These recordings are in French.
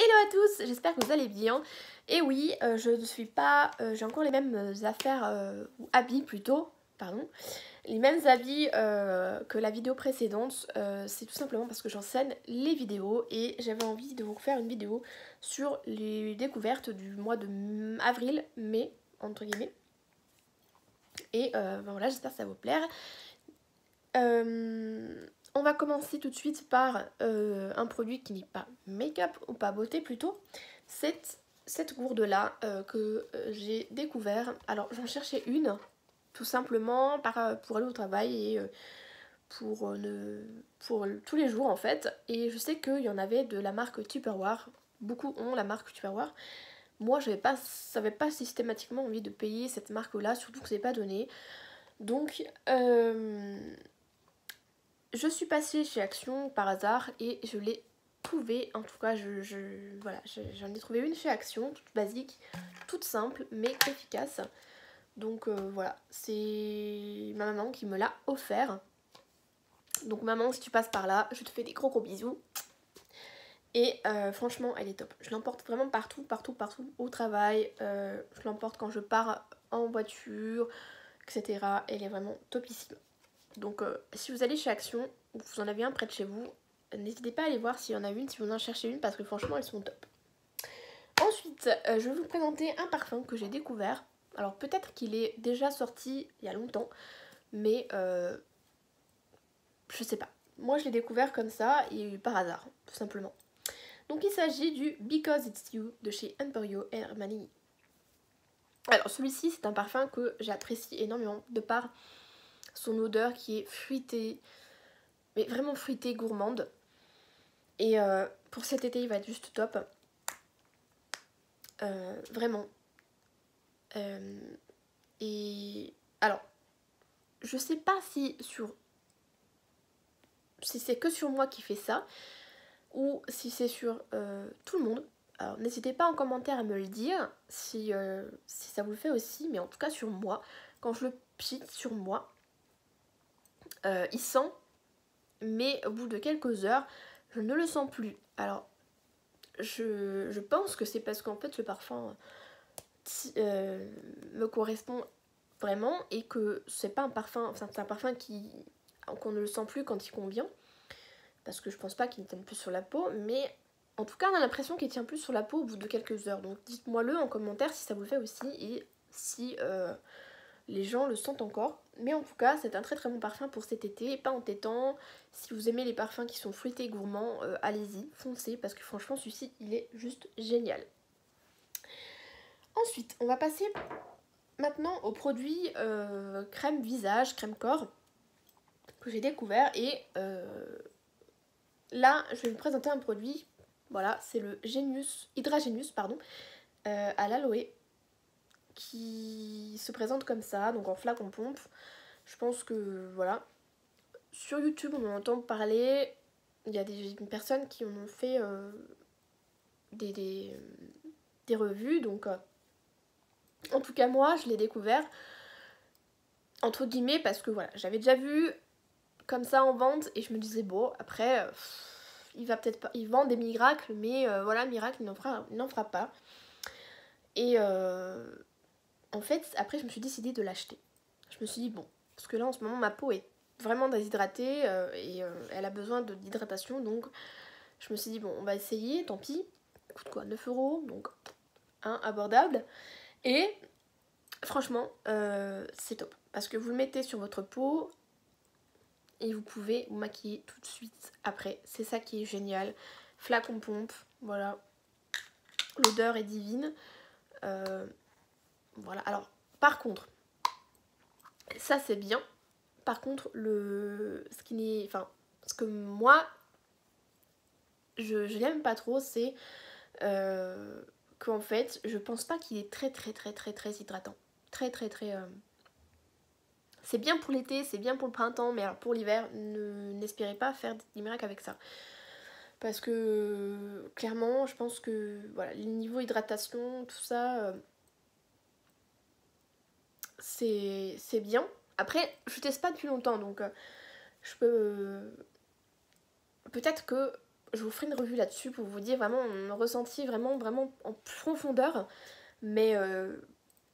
Hello à tous, j'espère que vous allez bien. Et oui, je ne suis pas... j'ai encore les mêmes affaires, ou habits plutôt, pardon. Les mêmes habits que la vidéo précédente. C'est tout simplement parce que j'enseigne les vidéos et j'avais envie de vous refaire une vidéo sur les découvertes du mois de avril, mai, entre guillemets. Et ben voilà, j'espère que ça va vous plaire. On va commencer tout de suite par un produit qui n'est pas make-up ou pas beauté plutôt. Cette gourde là que j'ai découvert. Alors j'en cherchais une tout simplement pour aller au travail et pour tous les jours en fait. Et je sais qu'il y en avait de la marque Tupperware. Beaucoup ont la marque Tupperware. Moi j'avais pas systématiquement envie de payer cette marque là, surtout que c'est pas donné. Donc je suis passée chez Action par hasard et je l'ai trouvée. En tout cas, voilà, j'en ai trouvé une chez Action, toute basique, toute simple, mais efficace. Donc voilà, c'est ma maman qui me l'a offert. Donc maman, si tu passes par là, je te fais des gros gros bisous. Et franchement, elle est top. Je l'emporte vraiment partout, partout, partout, au travail. Je l'emporte quand je pars en voiture, etc. Elle est vraiment topissime. Donc si vous allez chez Action ou vous en avez un près de chez vous, n'hésitez pas à aller voir s'il y en a une, si vous en cherchez une, parce que franchement elles sont top. Ensuite, je vais vous présenter un parfum que j'ai découvert. Alors peut-être qu'il est déjà sorti il y a longtemps, mais je sais pas. Moi je l'ai découvert comme ça et par hasard, tout simplement. Donc il s'agit du Because It's You de chez Emporio Armani. Alors celui-ci c'est un parfum que j'apprécie énormément de par son odeur qui est fruitée, mais vraiment fruitée, gourmande. Et pour cet été, il va être juste top. Vraiment. Et alors, je sais pas si c'est que sur moi qui fait ça, ou si c'est sur tout le monde. Alors, n'hésitez pas en commentaire à me le dire si ça vous le fait aussi, mais en tout cas sur moi, quand je le pchite sur moi, il sent, mais au bout de quelques heures, je ne le sens plus. Alors, je pense que c'est parce qu'en fait le parfum me correspond vraiment et que c'est pas un parfum, enfin c'est un parfum qu'on ne le sent plus quand il convient, parce que je pense pas qu'il tienne plus sur la peau, mais en tout cas on a l'impression qu'il tient plus sur la peau au bout de quelques heures. Donc dites-moi le en commentaire si ça vous le fait aussi et si les gens le sentent encore. Mais en tout cas c'est un très très bon parfum pour cet été, pas entêtant. Si vous aimez les parfums qui sont fruités et gourmands, allez-y, foncez, parce que franchement celui-ci il est juste génial. Ensuite on va passer maintenant au produit crème visage, crème corps que j'ai découvert et là je vais vous présenter un produit, voilà, c'est le Hydra Genius pardon, à l'aloe qui se présente comme ça, donc en flacon pompe. Je pense que voilà, sur YouTube on en entend parler, il y a des personnes qui en ont fait des revues, donc en tout cas moi je l'ai découvert entre guillemets parce que voilà, j'avais déjà vu comme ça en vente et je me disais bon après il va peut-être pas, il vend des miracles mais voilà, miracle il n'en fera pas. Et en fait après je me suis décidée de l'acheter. Je me suis dit bon, parce que là en ce moment ma peau est vraiment déshydratée et elle a besoin d'hydratation, donc je me suis dit bon on va essayer, tant pis, ça coûte quoi, 9 €, donc abordable. Et franchement c'est top parce que vous le mettez sur votre peau et vous pouvez vous maquiller tout de suite après. C'est ça qui est génial. Flacon pompe, voilà. L'odeur est divine. Voilà. Alors, par contre, ça c'est bien. Par contre, ce que moi, je n'aime pas trop, c'est qu'en fait, je pense pas qu'il est très très très très très hydratant. Très très très... C'est bien pour l'été, c'est bien pour le printemps, mais alors pour l'hiver, n'espérez pas faire des miracles avec ça. Parce que clairement, je pense que voilà, le niveau hydratation, tout ça, c'est bien. Après, je teste pas depuis longtemps, donc je peux... peut-être que je vous ferai une revue là-dessus pour vous dire vraiment mon ressenti vraiment en profondeur. Mais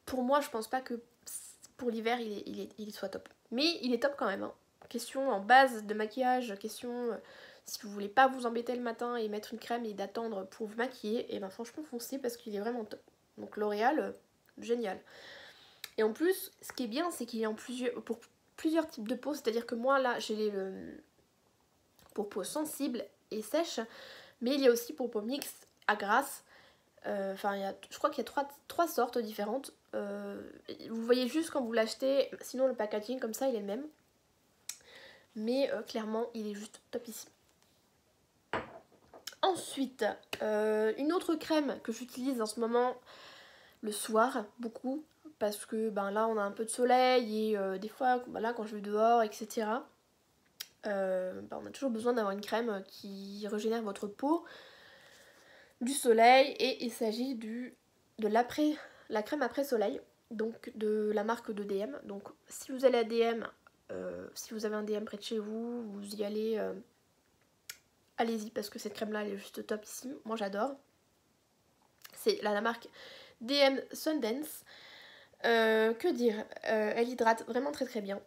pour moi, je pense pas que pour l'hiver il soit top. Mais il est top quand même. Hein. Question en base de maquillage, question si vous voulez pas vous embêter le matin et mettre une crème et d'attendre pour vous maquiller, et ben franchement foncez parce qu'il est vraiment top. Donc L'Oréal, génial. Et en plus, ce qui est bien, c'est qu'il est pour plusieurs types de peau. C'est-à-dire que moi là, j'ai pour peau sensible et sèche, mais il y a aussi pour peau mixte à grasse. Enfin, je crois qu'il y a trois sortes différentes. Vous voyez juste quand vous l'achetez, sinon le packaging comme ça il est le même. Mais clairement il est juste topissime. Ensuite, une autre crème que j'utilise en ce moment le soir, beaucoup. Parce que ben, là on a un peu de soleil et des fois ben, là quand je vais dehors etc. Ben, on a toujours besoin d'avoir une crème qui régénère votre peau du soleil et il s'agit de la crème après soleil, donc de la marque de DM. Donc si vous allez à DM, si vous avez un DM près de chez vous, vous y allez, allez-y parce que cette crème là elle est juste topissime, moi j'adore. C'est la marque DM Sundance. Que dire, elle hydrate vraiment très très bien.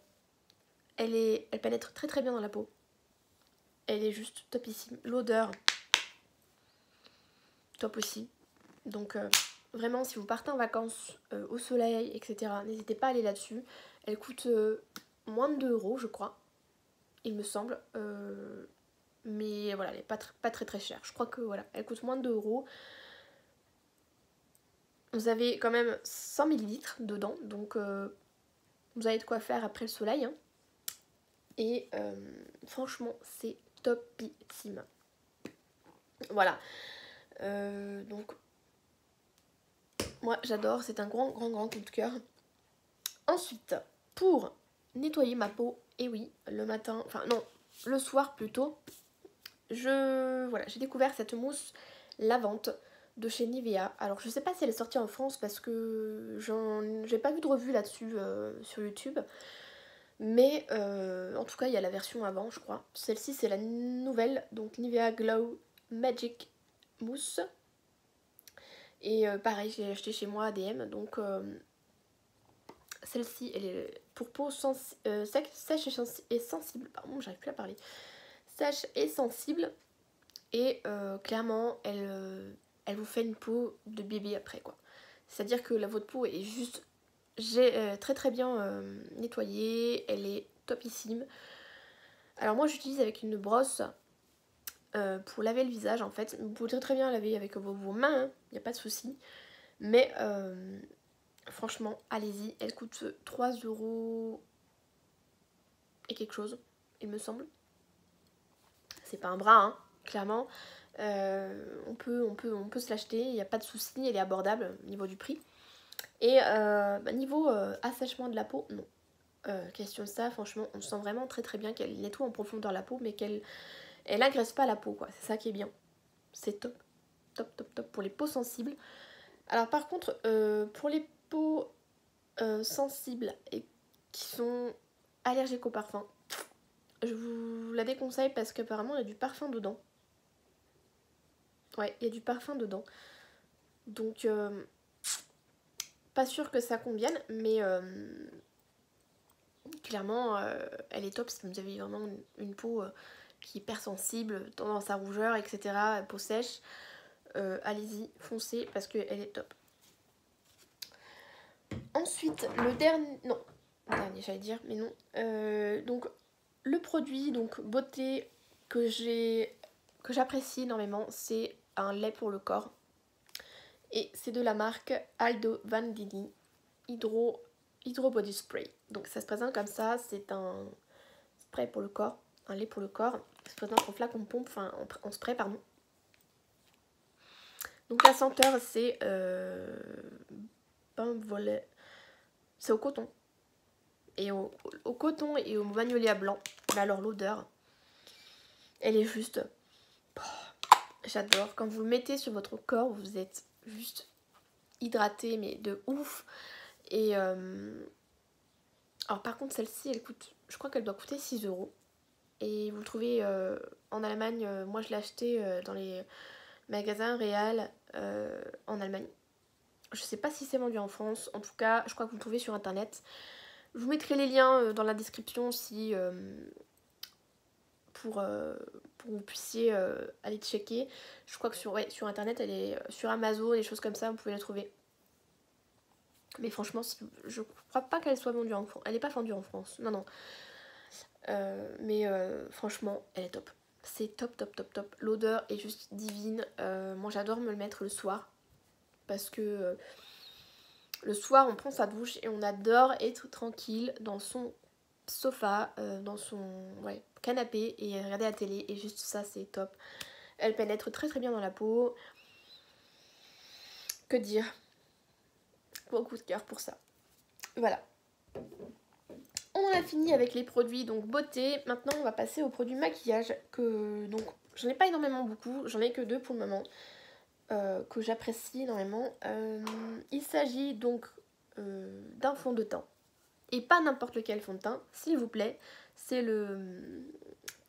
Elle pénètre très très bien dans la peau. Elle est juste topissime. L'odeur, top aussi. Donc vraiment si vous partez en vacances au soleil etc, n'hésitez pas à aller là-dessus. Elle coûte moins de 2 € je crois, il me semble. Mais voilà, elle est pas très très chère. Je crois que voilà, elle coûte moins de 2 €. Vous avez quand même 100 ml dedans, donc vous avez de quoi faire après le soleil. Hein. Et franchement c'est topissime. Voilà. Donc moi j'adore, c'est un grand coup de cœur. Ensuite, pour nettoyer ma peau, et oui, le matin, enfin non, le soir plutôt, voilà, j'ai découvert cette mousse lavante de chez Nivea. Alors je sais pas si elle est sortie en France parce que j'ai pas vu de revue là-dessus sur YouTube. Mais en tout cas il y a la version avant je crois. Celle-ci c'est la nouvelle, donc Nivea Glow Magic Mousse. Et pareil j'ai acheté chez moi à DM, donc celle-ci elle est pour peau sèche et sensible. Pardon, j'arrive plus à parler. Sèche et sensible. Et clairement elle vous fait une peau de bébé après quoi. C'est-à-dire que votre peau est juste très très bien nettoyée, elle est topissime. Alors moi j'utilise avec une brosse pour laver le visage en fait. Vous pouvez très bien laver avec vos mains, il n'y a pas de souci. Mais franchement allez-y, elle coûte 3 € et quelque chose il me semble. C'est pas un bras hein, clairement. On peut se l'acheter, il n'y a pas de souci, elle est abordable au niveau du prix. Et niveau assèchement de la peau, non. Question de ça, franchement, on sent vraiment très très bien qu'elle nettoie en profondeur la peau, mais qu'elle agresse pas la peau, quoi. C'est ça qui est bien. C'est top, top pour les peaux sensibles. Alors par contre, pour les peaux sensibles et qui sont allergiques au parfum, je vous la déconseille parce qu'apparemment il y a du parfum dedans. Ouais, il y a du parfum dedans. Donc, pas sûr que ça convienne, mais clairement, elle est top si vous avez vraiment une peau qui est hypersensible, tendance à rougeur, etc., peau sèche. Allez-y, foncez parce qu'elle est top. Ensuite, le dernier j'allais dire, mais non. Donc, le produit, donc beauté que j'apprécie énormément, c'est un lait pour le corps. Et c'est de la marque Aldo Vandini Hydro Body Spray. Donc ça se présente comme ça, c'est un spray pour le corps, un lait pour le corps. Ça se présente en flacon de pompe, enfin en spray pardon. Donc la senteur c'est pain volet, c'est au coton. Et au coton et au magnolia blanc. Mais alors l'odeur, elle est juste... J'adore. Quand vous le mettez sur votre corps, vous êtes juste hydraté, mais de ouf. Et alors par contre celle-ci, elle coûte... Je crois qu'elle doit coûter 6 €. et vous le trouvez en Allemagne. Moi je l'ai acheté dans les magasins Real en Allemagne. Je sais pas si c'est vendu en France, en tout cas je crois que vous le trouvez sur internet. Je vous mettrai les liens dans la description si pour que vous puissiez aller checker. Je crois que sur internet, elle est sur Amazon, des choses comme ça, vous pouvez la trouver. Mais franchement, je crois pas qu'elle soit vendue en France. Elle n'est pas vendue en France, non, non. Mais franchement, elle est top. C'est top, top, top, top. L'odeur est juste divine. Moi, j'adore me le mettre le soir. Parce que le soir, on prend sa douche et on adore être tranquille dans son sofa, dans son canapé et regarder la télé. Et juste ça, c'est top. Elle pénètre très très bien dans la peau. Que dire? Beaucoup de cœur pour ça. Voilà. On en a fini avec les produits donc beauté. Maintenant on va passer aux produits maquillage donc j'en ai pas énormément beaucoup, j'en ai que 2 pour le moment que j'apprécie énormément. Il s'agit donc d'un fond de teint et pas n'importe lequel fond de teint, s'il vous plaît. C'est le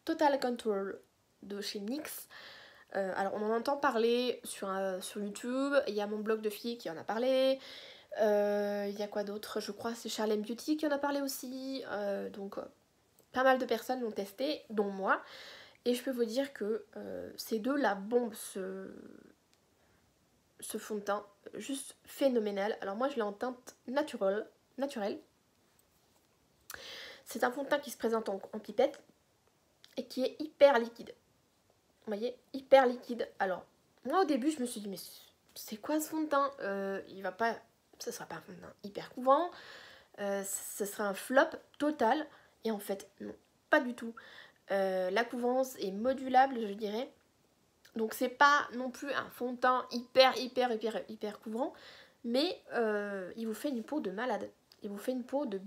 Total Control de chez NYX. Alors on en entend parler sur YouTube, il y a mon blog de filles qui en a parlé. Il y a quoi d'autre? Je crois que c'est Charlène Beauty qui en a parlé aussi. Donc pas mal de personnes l'ont testé, dont moi. Et je peux vous dire que c'est de la bombe ce fond de teint. Juste phénoménal. Alors moi je l'ai en teinte naturelle. C'est un fond de teint qui se présente en pipette et qui est hyper liquide. Vous voyez, hyper liquide. Alors moi au début je me suis dit mais c'est quoi ce fond de teint? Il va pas... Ce sera pas un fond de teint hyper couvrant, ce sera un flop total. Et en fait, non, pas du tout. La couvrance est modulable, je dirais. Donc c'est pas non plus un fond de teint hyper couvrant. Mais il vous fait une peau de malade. Il vous fait une peau de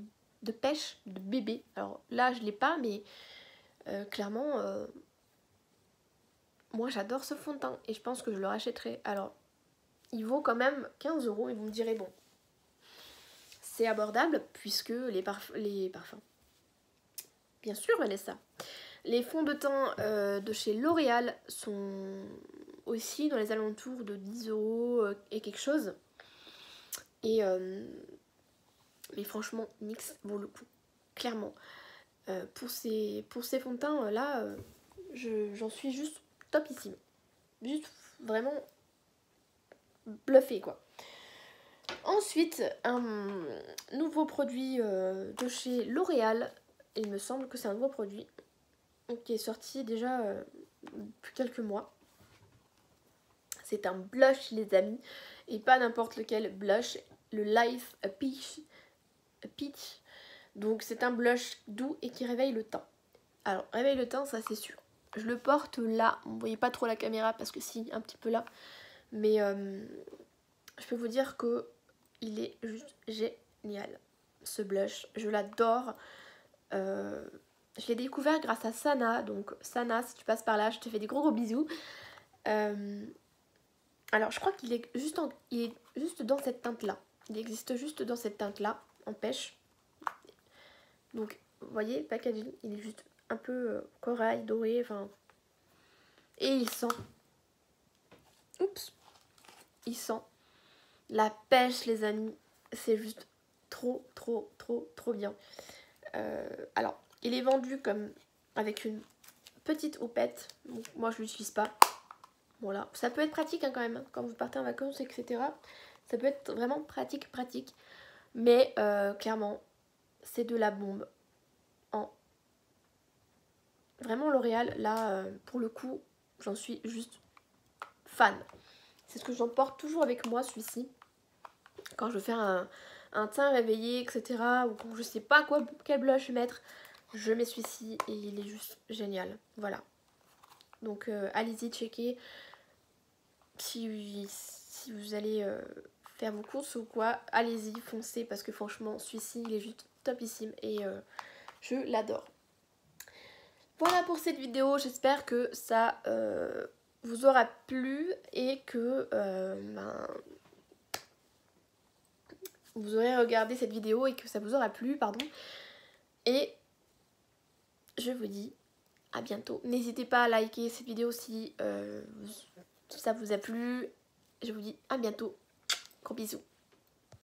pêche, de bébé. Alors là, je l'ai pas, mais clairement, moi j'adore ce fond de teint. Et je pense que je le rachèterai. Alors, il vaut quand même 15 €. Et vous me direz, bon, c'est abordable puisque les parfums. Bien sûr, Vanessa. Les fonds de teint de chez L'Oréal sont aussi dans les alentours de 10 € et quelque chose. Et mais franchement, NYX vaut le coup, clairement. Pour ces fonds de teint là, j'en suis juste topissime. Juste vraiment bluffée quoi. Ensuite, un nouveau produit de chez L'Oréal. Il me semble que c'est un nouveau produit qui est sorti déjà depuis quelques mois. C'est un blush les amis. Et pas n'importe lequel blush. Le Life Peach. Donc c'est un blush doux et qui réveille le teint. Alors réveille le teint, ça c'est sûr. Je le porte là. Vous voyez pas trop la caméra parce que si, un petit peu là. Mais je peux vous dire que il est juste génial. Ce blush, je l'adore. Je l'ai découvert grâce à Sana. Donc Sana, si tu passes par là, je te fais des gros bisous. Alors je crois qu'il est juste dans cette teinte là. Il existe juste dans cette teinte là, en pêche. Donc vous voyez, packaging, il est juste un peu corail, doré, enfin. Et il sent. Oups. Il sent la pêche les amis. C'est juste trop bien. Alors il est vendu comme avec une petite houppette. Donc, moi je l'utilise pas. Voilà, ça peut être pratique hein, quand même, hein, quand vous partez en vacances, etc. Ça peut être vraiment pratique. Mais clairement, c'est de la bombe. Vraiment L'Oréal, là, pour le coup, j'en suis juste fan. C'est ce que j'emporte toujours avec moi, celui-ci. Quand je veux faire un teint réveillé, etc. Ou quand je sais pas quel blush mettre, je mets celui-ci et il est juste génial. Voilà. Donc allez-y, checker. Si vous allez faire vos courses ou quoi, allez-y, foncez parce que franchement, celui-ci, il est juste topissime et je l'adore. Voilà pour cette vidéo, j'espère que ça vous aura plu et que vous aurez regardé cette vidéo et que ça vous aura plu, pardon. Et je vous dis à bientôt. N'hésitez pas à liker cette vidéo si ça vous a plu. Je vous dis à bientôt. Gros bisous.